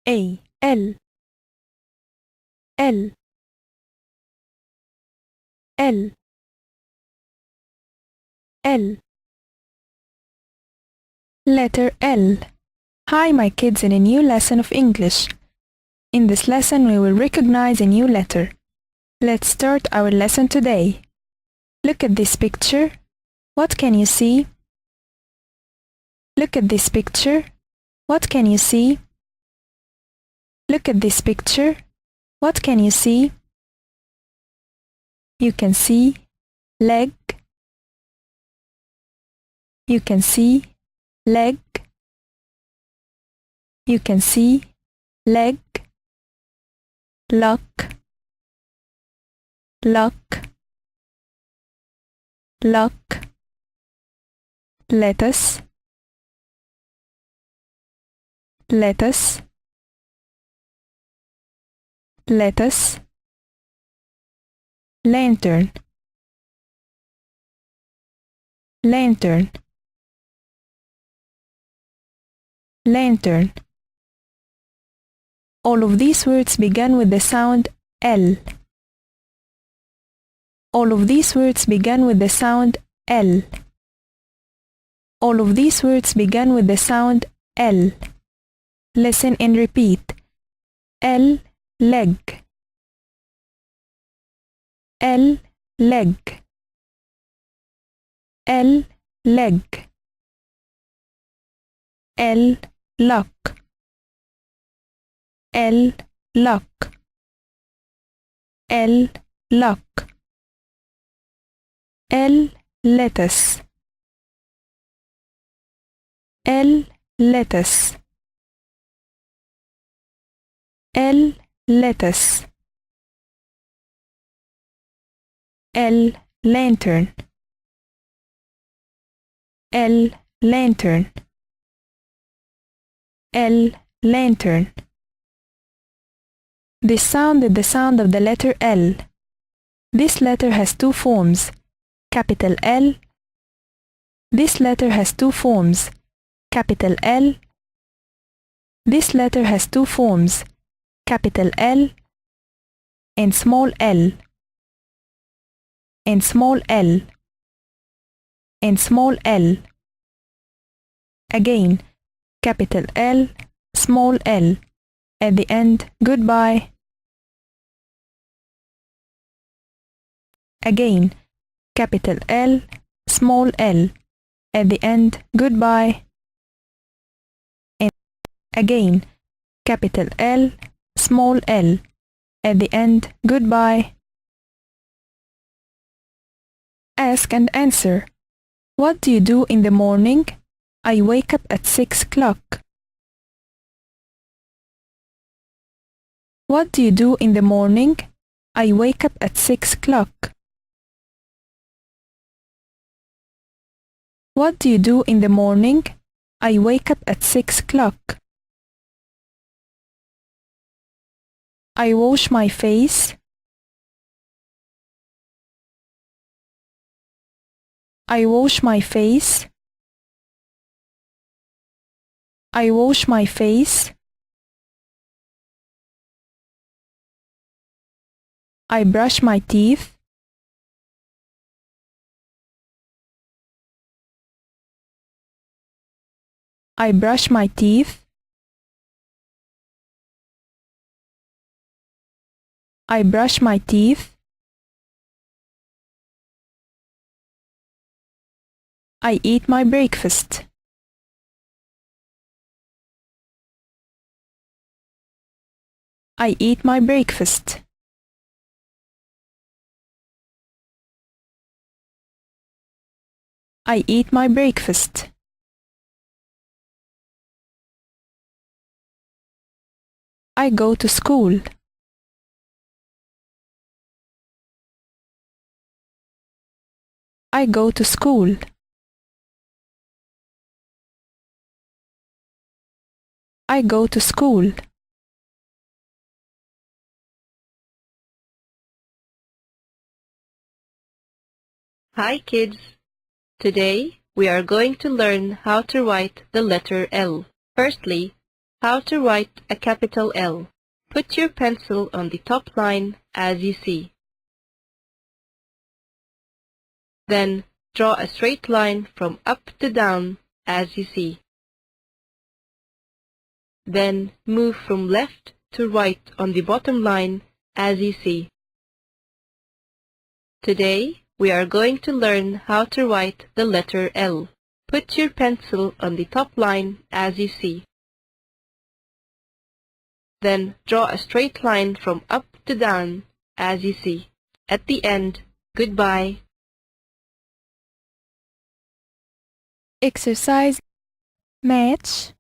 A L L L L. Letter L. Hi my kids, in a new lesson of English. In this lesson we will recognize a new letter. Let's start our lesson today. Look at this picture. What can you see? Look at this picture. What can you see? Look at this picture. What can you see? You can see leg. You can see leg. You can see leg. Lock. Lock. Lock. Lettuce. Lettuce. Lettuce. Lantern. Lantern. Lantern. All of these words begin with the sound L. All of these words begin with the sound L. All of these words begin with the sound L. Listen and repeat. L, leg. L, leg. L, leg. L, lock. L, lock. L, lock. L, lettuce. L, lettuce. L, lettuce. L, lantern. L, lantern. L, lantern. This sound is the sound of the letter L. This letter has two forms, capital L. This letter has two forms, capital L. This letter has two forms, capital L and small l. And small l. And small l. Again, capital L, small l. At the end, goodbye. Again, capital L, small l. At the end, goodbye. And again, capital L, small l. At the end, goodbye. Ask and answer. What do you do in the morning? I wake up at 6 o'clock. What do you do in the morning? I wake up at 6 o'clock. What do you do in the morning? I wake up at 6 o'clock. I wash my face. I wash my face. I wash my face. I brush my teeth. I brush my teeth. I brush my teeth. I eat my breakfast. I eat my breakfast. I eat my breakfast. I go to school. I go to school. I go to school. Hi kids! Today we are going to learn how to write the letter L. Firstly, how to write a capital L. Put your pencil on the top line as you see. Then draw a straight line from up to down as you see. Then move from left to right on the bottom line as you see. Today, we are going to learn how to write the letter L. Put your pencil on the top line as you see. Then draw a straight line from up to down as you see. At the end, goodbye. Exercise Match